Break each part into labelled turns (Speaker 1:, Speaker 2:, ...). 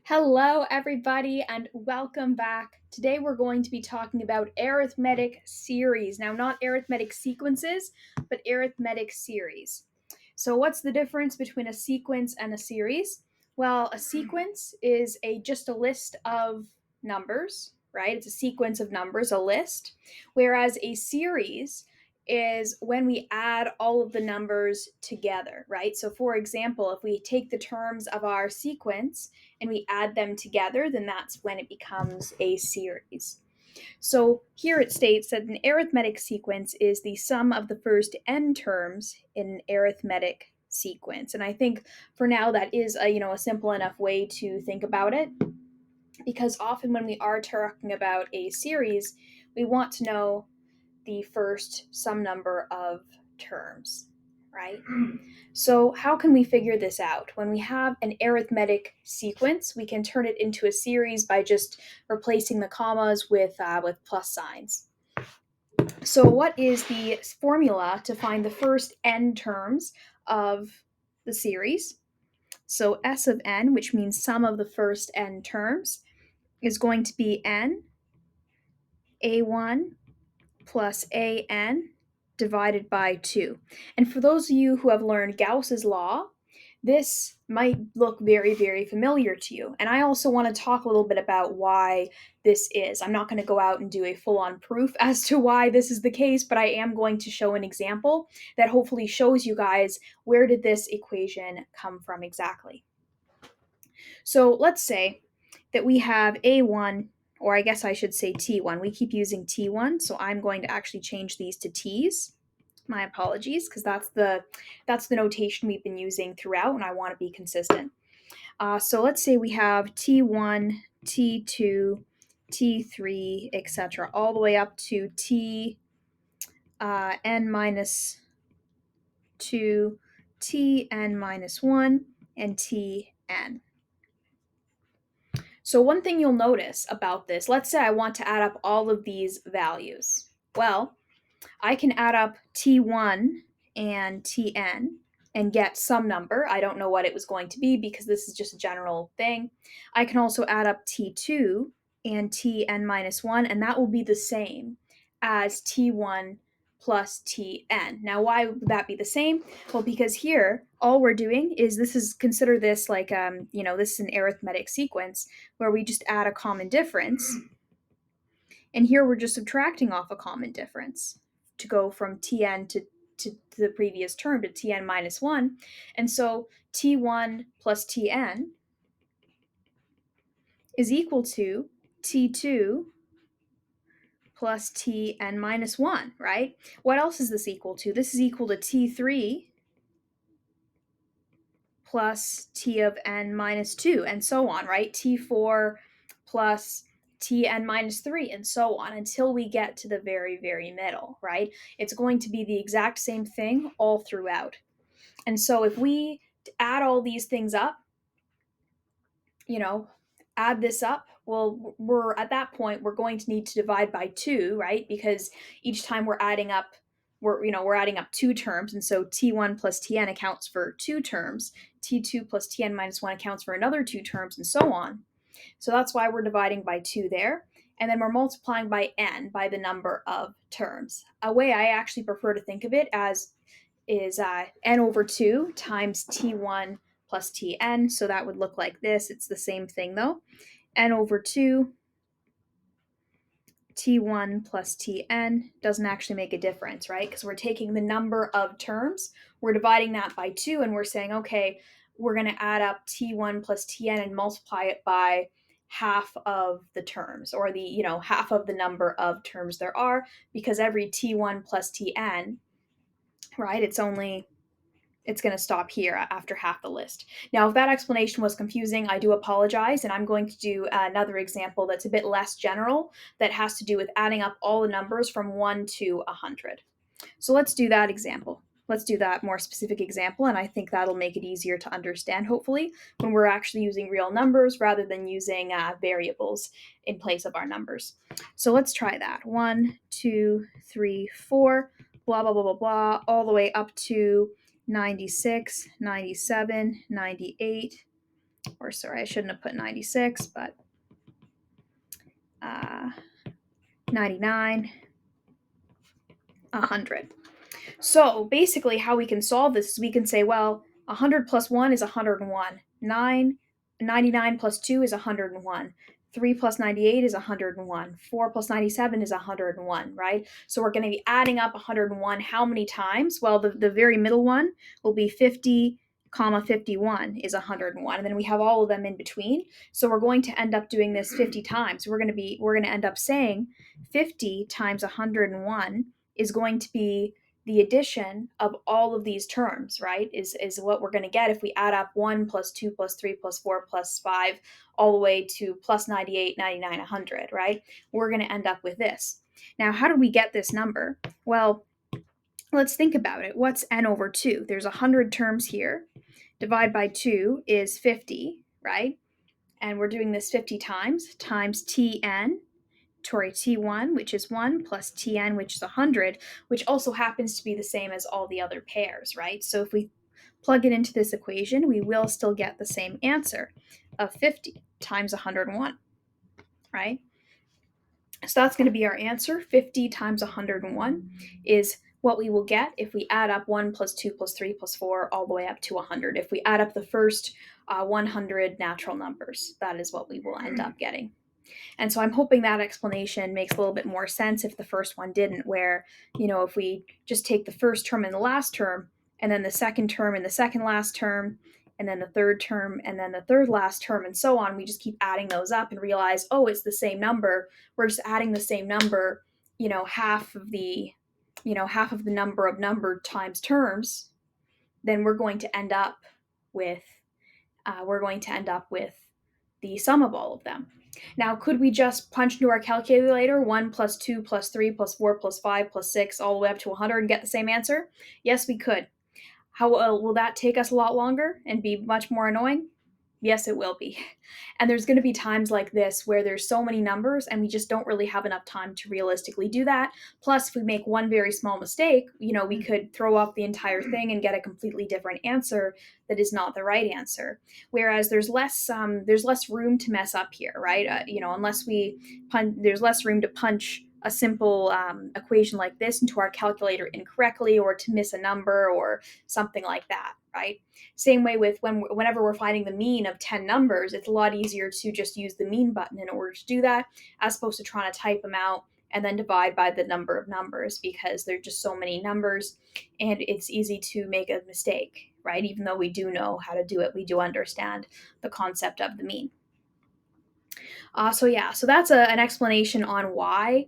Speaker 1: Hello, everybody, and welcome back. Today we're going to be talking about arithmetic series. Now, not arithmetic sequences, but arithmetic series. So, what's the difference between a sequence and a series? Well, a sequence is just a list of numbers, right? It's a sequence of numbers, a list, whereas a series is when we add all of the numbers together, right? So, for example, if we take the terms of our sequence and we add them together, then that's when it becomes a series. So here it states that an arithmetic sequence is the sum of the first n terms in an arithmetic sequence. And I think for now that is a simple enough way to think about it, because often when we are talking about a series, we want to know the first some number of terms, right? So, how can we figure this out? When we have an arithmetic sequence, we can turn it into a series by just replacing the commas with plus signs. So, what is the formula to find the first n terms of the series? So, S of n, which means sum of the first n terms, is going to be n a1 plus an divided by 2. And for those of you who have learned Gauss's law, this might look very, very familiar to you. And I also want to talk a little bit about why this is. I'm not going to go out and do a full on proof as to why this is the case, but I am going to show an example that hopefully shows you guys where did this equation come from exactly. So let's say that we have A1, or I guess I should say T1. We keep using T1, so I'm going to actually change these to T's. My apologies, because that's the notation we've been using throughout, and I want to be consistent. So let's say we have T1, T2, T3, etc., all the way up to T n minus 2, T n minus 1, and T n. So one thing you'll notice about this, let's say I want to add up all of these values. Well, I can add up T1 and Tn and get some number. I don't know what it was going to be because this is just a general thing. I can also add up T2 and Tn minus 1, and that will be the same as T1 plus Tn. Now, why would that be the same? Well, because here, all we're doing is consider this like, this is an arithmetic sequence where we just add a common difference. And here we're just subtracting off a common difference to go from Tn to the previous term, to Tn minus 1. And so T1 plus Tn is equal to T2 plus Tn minus 1, right? What else is this equal to? This is equal to T3 plus T of n minus 2, and so on, right? T4 plus Tn minus 3, and so on, until we get to the very, very middle, right? It's going to be the exact same thing all throughout. And so if we add all these things up, add this up, well, we're at that point, we're going to need to divide by 2, right? Because each time we're adding up, we're adding up two terms, and so T1 plus Tn accounts for two terms, T2 plus Tn minus 1 accounts for another two terms, and so on. So that's why we're dividing by 2 there. And then we're multiplying by n, by the number of terms. A way I actually prefer to think of it as is n over 2 times T1 plus Tn. So that would look like this. It's the same thing though. N over 2 T1 plus Tn doesn't actually make a difference, right? Because we're taking the number of terms, we're dividing that by 2, and we're saying, okay, we're going to add up T1 plus Tn and multiply it by half of the terms, or the half of the number of terms there are, because every T1 plus Tn, right, it's going to stop here after half the list. Now, if that explanation was confusing, I do apologize, and I'm going to do another example that's a bit less general, that has to do with adding up all the numbers from 1 to 100. So let's do that example. Let's do that more specific example, and I think that'll make it easier to understand, hopefully, when we're actually using real numbers rather than using variables in place of our numbers. So let's try that. 1, 2, 3, 4, blah, blah, blah, blah, blah, all the way up to 96, 97, 98, or sorry, I shouldn't have put 96, but 99, 100. So basically how we can solve this is we can say, well, 100 plus 1 is 101. 99 plus 2 is 101. 3 plus 98 is 101. 4 plus 97 is 101, right? So we're going to be adding up 101 how many times? Well, the very middle one will be 50, comma 51 is 101, and then we have all of them in between. So we're going to end up doing this 50 times. We're going to end up saying 50 times 101 is going to be the addition of all of these terms, right, is what we're going to get if we add up 1 plus 2 plus 3 plus 4 plus 5 all the way to plus 98, 99, 100, right? We're going to end up with this. Now, how do we get this number? Well, let's think about it. What's n over 2? There's 100 terms here. Divide by 2 is 50, right? And we're doing this 50 times tn, T1, which is 1, plus Tn, which is 100, which also happens to be the same as all the other pairs, right? So if we plug it into this equation, we will still get the same answer of 50 times 101, right? So that's going to be our answer. 50 times 101 is what we will get if we add up 1 plus 2 plus 3 plus 4 all the way up to 100. If we add up the first 100 natural numbers, that is what we will end up getting. And so I'm hoping that explanation makes a little bit more sense if the first one didn't, where, if we just take the first term and the last term, and then the second term and the second last term, and then the third term and then the third last term, and so on, we just keep adding those up and realize, oh, it's the same number. We're just adding the same number, half of the number of numbered times terms, then we're going to end up with the sum of all of them. Now, could we just punch into our calculator 1 plus 2 plus 3 plus 4 plus 5 plus 6 all the way up to 100 and get the same answer? Yes, we could. How will that take us a lot longer and be much more annoying? Yes, it will be. And there's going to be times like this where there's so many numbers and we just don't really have enough time to realistically do that. Plus, if we make one very small mistake, we could throw off the entire thing and get a completely different answer that is not the right answer. Whereas there's less room to mess up here, right? There's less room to punch a simple equation like this into our calculator incorrectly, or to miss a number or something like that, right? Same way with whenever we're finding the mean of 10 numbers, it's a lot easier to just use the mean button in order to do that, as opposed to trying to type them out and then divide by the number of numbers, because there are just so many numbers and it's easy to make a mistake, right? Even though we do know how to do it, we do understand the concept of the mean. So that's an explanation on why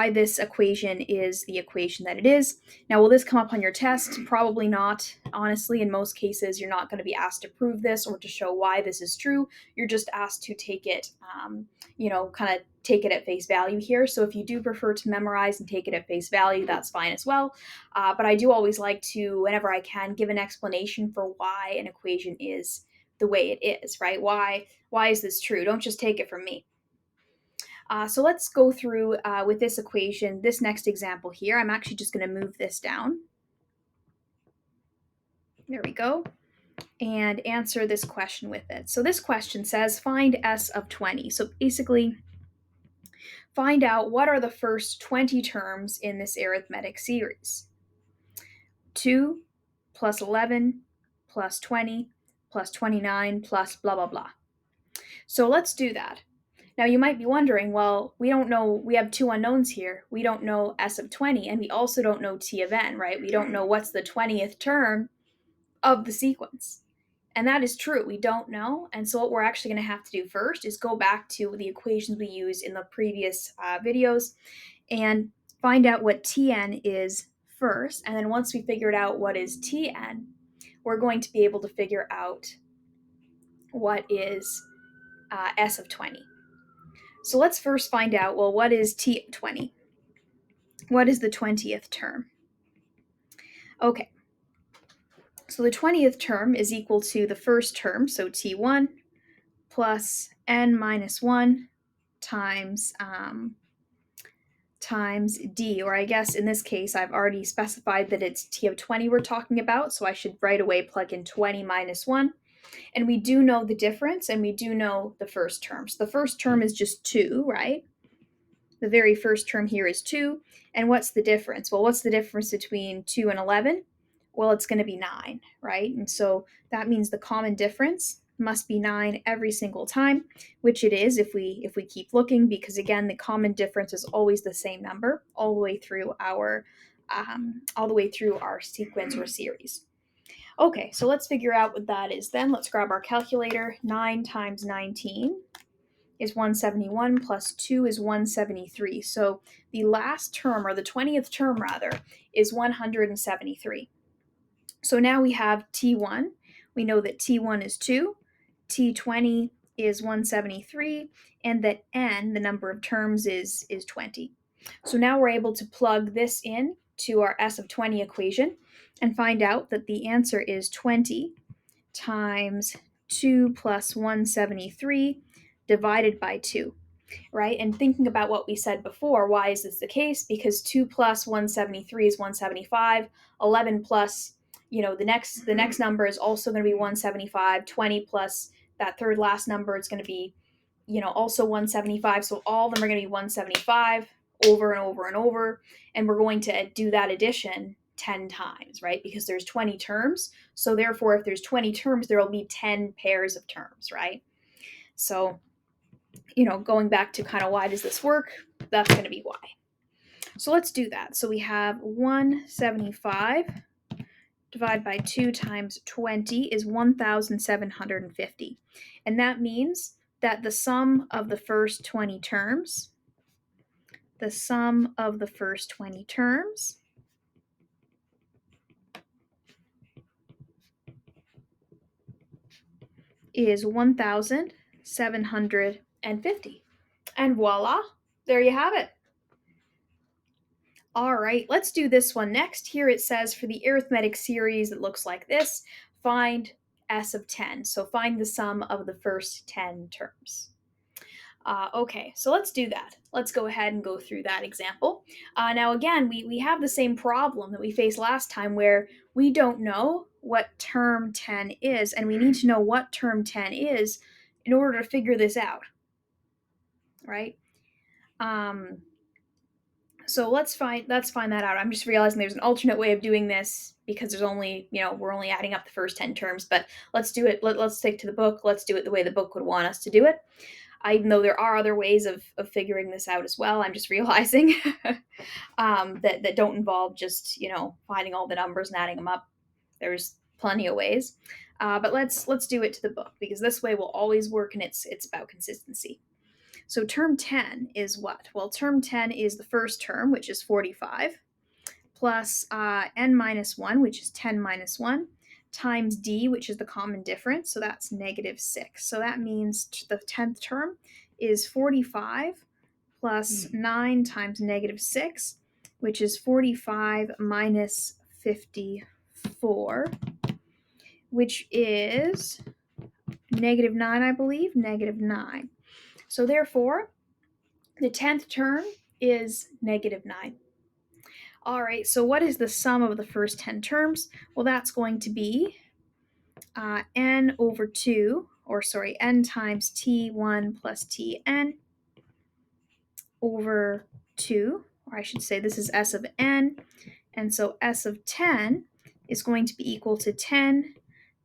Speaker 1: this equation is the equation that it is. Now, will this come up on your test? Probably not. Honestly, in most cases, you're not going to be asked to prove this or to show why this is true. You're just asked to take it, kind of take it at face value here. So if you do prefer to memorize and take it at face value, that's fine as well. But I do always like to, whenever I can, give an explanation for why an equation is the way it is, right? Why is this true? Don't just take it from me. So let's go through with this equation, this next example here. I'm actually just going to move this down. There we go. And answer this question with it. So this question says, find S of 20. So basically, find out what are the first 20 terms in this arithmetic series. 2 plus 11 plus 20 plus 29 plus blah, blah, blah. So let's do that. Now you might be wondering, well, we don't know, we have two unknowns here. We don't know S of 20, and we also don't know T of n, right? We don't know what's the 20th term of the sequence. And that is true, we don't know. And so what we're actually going to have to do first is go back to the equations we used in the previous videos and find out what Tn is first. And then once we figured out what is Tn, we're going to be able to figure out what is S of 20. So let's first find out, well, what is T of 20? What is the 20th term? Okay, so the 20th term is equal to the first term, so T1, plus n minus 1 times d, or I guess in this case I've already specified that it's T of 20 we're talking about, so I should right away plug in 20 minus 1. And we do know the difference, and we do know the first term. So the first term is just 2, right? The very first term here is 2. And what's the difference? Well, what's the difference between 2 and 11? Well, it's going to be 9, right? And so that means the common difference must be 9 every single time, which it is if we keep looking, because again, the common difference is always the same number all the way through our sequence or series. Okay, so let's figure out what that is then. Let's grab our calculator. 9 times 19 is 171 plus 2 is 173. So the last term, or the 20th term rather, is 173. So now we have T1. We know that T1 is 2, T20 is 173, and that n, the number of terms, is 20. So now we're able to plug this in to our S of 20 equation and find out that the answer is 20 times 2 plus 173 divided by 2, right? And thinking about what we said before, why is this the case? Because 2 plus 173 is 175. 11 plus, the next number is also going to be 175. 20 plus that third last number, it's going to be, also 175. So all of them are going to be 175 over and over and over. And we're going to do that addition 10 times, right? Because there's 20 terms. So therefore, if there's 20 terms, there will be 10 pairs of terms, right? So, going back to kind of why does this work, that's going to be why. So let's do that. So we have 175 divided by 2 times 20 is 1,750. And that means that the sum of the first 20 terms, is 1,750. And voila, there you have it. All right, let's do this one next. Here it says for the arithmetic series, it looks like this. Find S of 10. So find the sum of the first 10 terms. Okay, so let's do that. Let's go ahead and go through that example. Now again, we have the same problem that we faced last time where we don't know what term 10 is, and we need to know what term 10 is in order to figure this out, right? So let's find that out. I'm just realizing there's an alternate way of doing this because there's only, we're only adding up the first 10 terms, but let's do it. Let's stick to the book. Let's do it the way the book would want us to do it. Even though there are other ways of figuring this out as well, I'm just realizing that don't involve just, finding all the numbers and adding them up. There's plenty of ways. But let's do it to the book because this way will always work, and it's about consistency. So term 10 is what? Well, term 10 is the first term, which is 45, plus n minus 1, which is 10 minus 1, times d, which is the common difference, so that's negative 6. So that means the 10th term is 45 plus 9 times negative 6, which is 45 minus 54, which is negative 9, I believe, negative 9. So therefore, the 10th term is negative 9. All right, so what is the sum of the first 10 terms? Well, that's going to be n over 2, n times t1 plus tn over 2, or I should say this is s of n, and so s of 10 is going to be equal to 10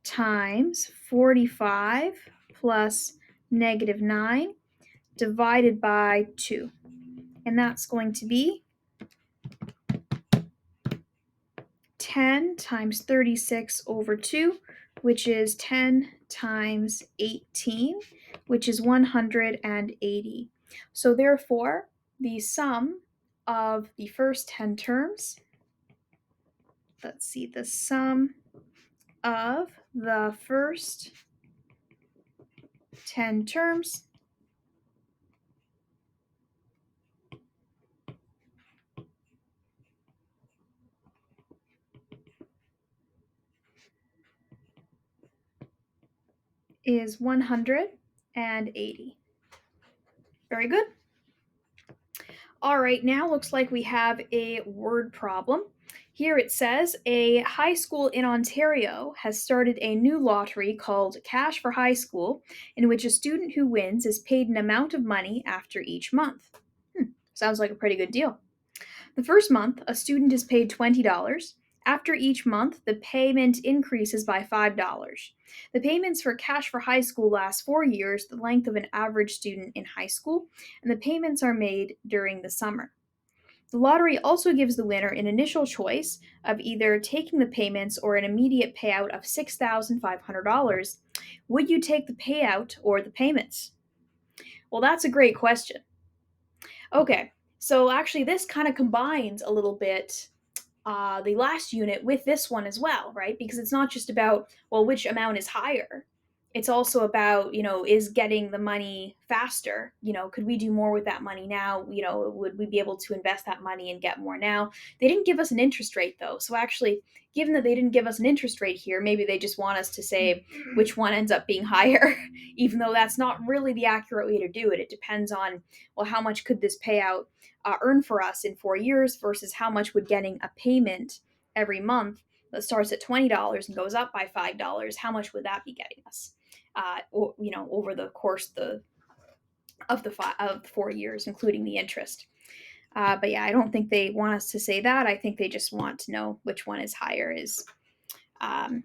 Speaker 1: times 45 plus negative 9 divided by 2. And that's going to be 10 times 36 over 2, which is 10 times 18, which is 180. So therefore, the sum of the first 10 terms, the sum of the first 10 terms is 180. Very good. All right, now looks like we have a word problem. Here it says a high school in Ontario has started a new lottery called Cash for High School, in which a student who wins is paid an amount of money after each month. Sounds like a pretty good deal. The first month, a student is paid $20. After each month, the payment increases by $5. The payments for Cash for High School last 4 years, the length of an average student in high school, and the payments are made during the summer. The lottery also gives the winner an initial choice of either taking the payments or an immediate payout of $6,500. Would you take the payout or the payments? Well, that's a great question. Okay, so actually, this kind of combines a little bit the last unit with this one as well, right? Because it's not just about, well, which amount is higher. It's also about, is getting the money faster? Could we do more with that money now? Would we be able to invest that money and get more now? They didn't give us an interest rate though. So actually, given that they didn't give us an interest rate here, maybe they just want us to say which one ends up being higher, even though that's not really the accurate way to do it. It depends on, well, how much could this payout earn for us in 4 years versus how much would getting a payment every month that starts at $20 and goes up by $5, how much would that be getting us? Over the course of 4 years, including the interest. But yeah, I don't think they want us to say that. I think they just want to know which one is higher is going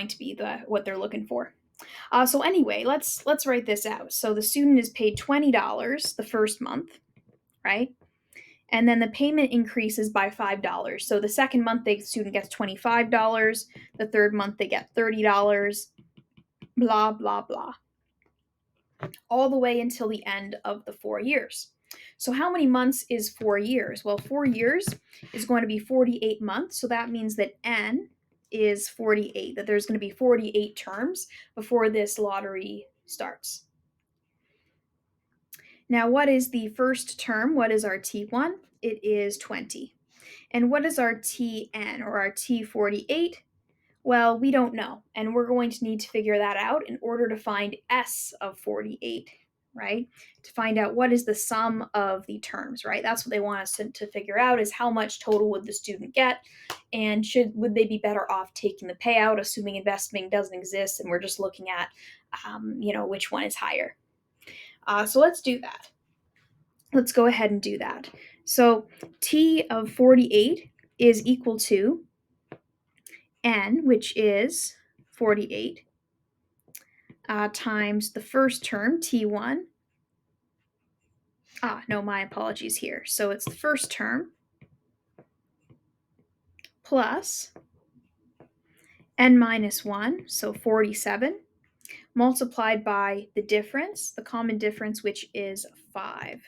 Speaker 1: to be what they're looking for. So anyway, let's write this out. So the student is paid $20 the first month, right? And then the payment increases by $5. So the second month, the student gets $25. The third month, they get $30. Blah, blah, blah. All the way until the end of the 4 years. So how many months is 4 years? Well, 4 years is going to be 48 months. So that means that N is 48, that there's going to be 48 terms before this lottery starts. Now, what is the first term? What is our T1? It is 20. And what is our Tn or our T48? Well, we don't know, and we're going to need to figure that out in order to find S of 48, right? To find out what is the sum of the terms, right? That's what they want us to figure out, is how much total would the student get, and would they be better off taking the payout, assuming investing doesn't exist, and we're just looking at, which one is higher. So let's do that. Let's go ahead and do that. So T of 48 is equal to N, which is 48, times the first term, T1. No, my apologies here. So it's the first term plus N minus 1, so 47, multiplied by the difference, the common difference, which is 5.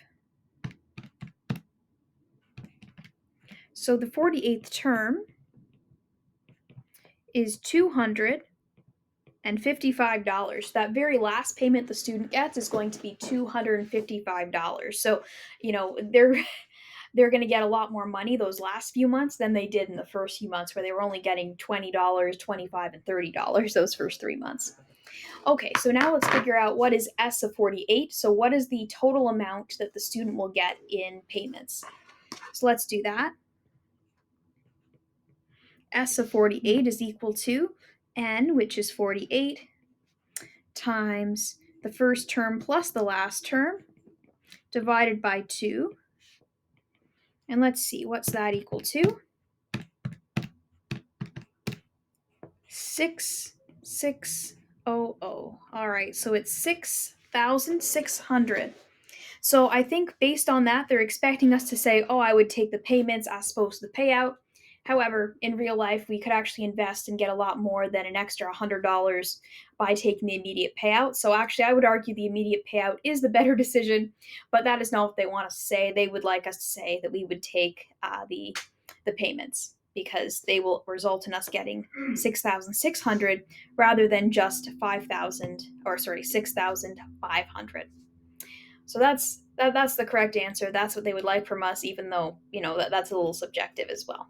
Speaker 1: So the 48th term is $255. That very last payment the student gets is going to be $255. So, they're going to get a lot more money those last few months than they did in the first few months, where they were only getting $20, $25, and $30 those first 3 months. Okay, so now let's figure out what is S of 48. So what is the total amount that the student will get in payments? So let's do that. S of 48 is equal to N, which is 48, times the first term plus the last term, divided by 2. And let's see, what's that equal to? 6600. All right, so it's 6,600. So I think based on that, they're expecting us to say, oh, I would take the payments as opposed to the payout. However, in real life, we could actually invest and get a lot more than an extra $100 by taking the immediate payout. So actually, I would argue the immediate payout is the better decision, but that is not what they want us to say. They would like us to say that we would take the payments, because they will result in us getting 6,600 rather than just 6,500. So that's the correct answer. That's what they would like from us, even though that's a little subjective as well.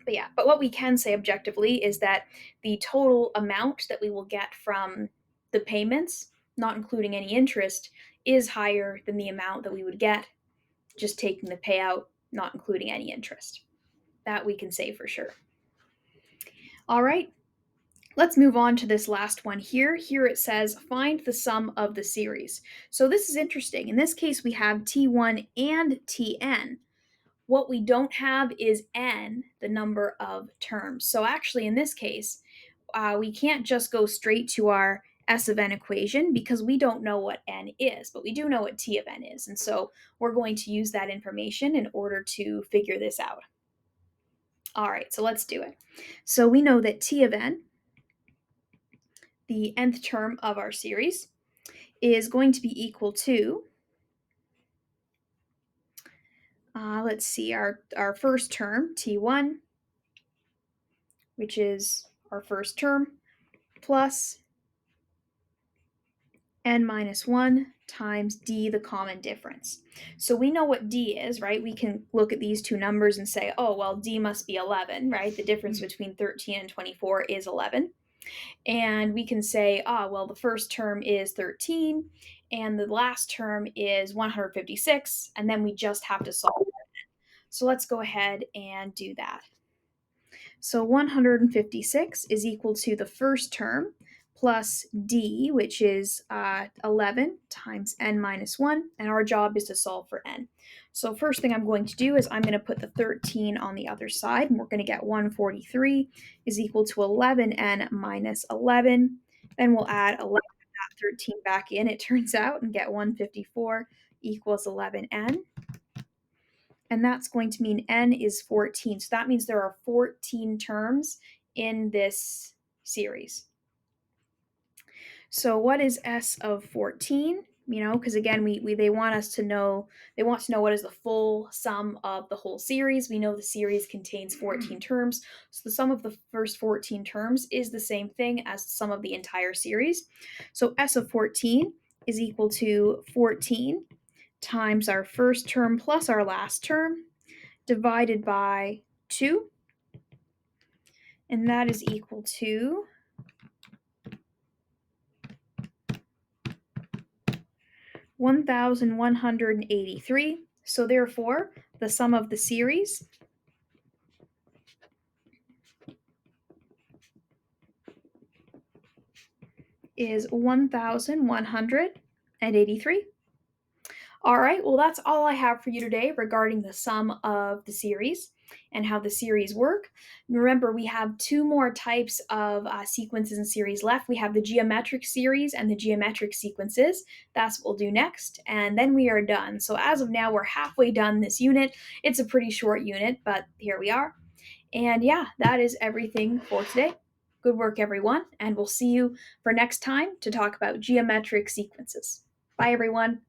Speaker 1: But yeah, but what we can say objectively is that the total amount that we will get from the payments, not including any interest, is higher than the amount that we would get just taking the payout not including any interest. That we can say for sure. All right, let's move on to this last one here. Here it says, find the sum of the series. So this is interesting. In this case, we have T1 and Tn. What we don't have is n, the number of terms. So actually, in this case, we can't just go straight to our S of n equation because we don't know what n is, but we do know what T of n is. And so we're going to use that information in order to figure this out. All right, so let's do it. So we know that T of n, the nth term of our series, is going to be equal to, let's see, our first term, T1, which is our first term, plus n minus 1 times d, the common difference. So we know what d is, right? We can look at these two numbers and say, oh, well, d must be 11, right? The difference between 13 and 24 is 11. And we can say, well, the first term is 13 and the last term is 156, and then we just have to solve it. So let's go ahead and do that. So 156 is equal to the first term plus d, which is 11 times n minus 1, and our job is to solve for n. So first thing I'm going to do is I'm going to put the 13 on the other side, and we're going to get 143 is equal to 11n minus 11. Then we'll add 11 that 13 back in, it turns out, and get 154 equals 11n. And that's going to mean n is 14. So that means there are 14 terms in this series. So what is S of 14? Because again, they want to know what is the full sum of the whole series. We know the series contains 14 terms. So the sum of the first 14 terms is the same thing as the sum of the entire series. So S of 14 is equal to 14 times our first term plus our last term, divided by 2, and that is equal to 1,183. So therefore, the sum of the series is 1,183. All right, well, that's all I have for you today regarding the sum of the series and how the series work. Remember, we have two more types of sequences and series left. We have the geometric series and the geometric sequences. That's what we'll do next, and then we are done. So as of now, we're halfway done this unit. It's a pretty short unit, but here we are. And yeah, that is everything for today. Good work, everyone, and we'll see you for next time to talk about geometric sequences. Bye, everyone.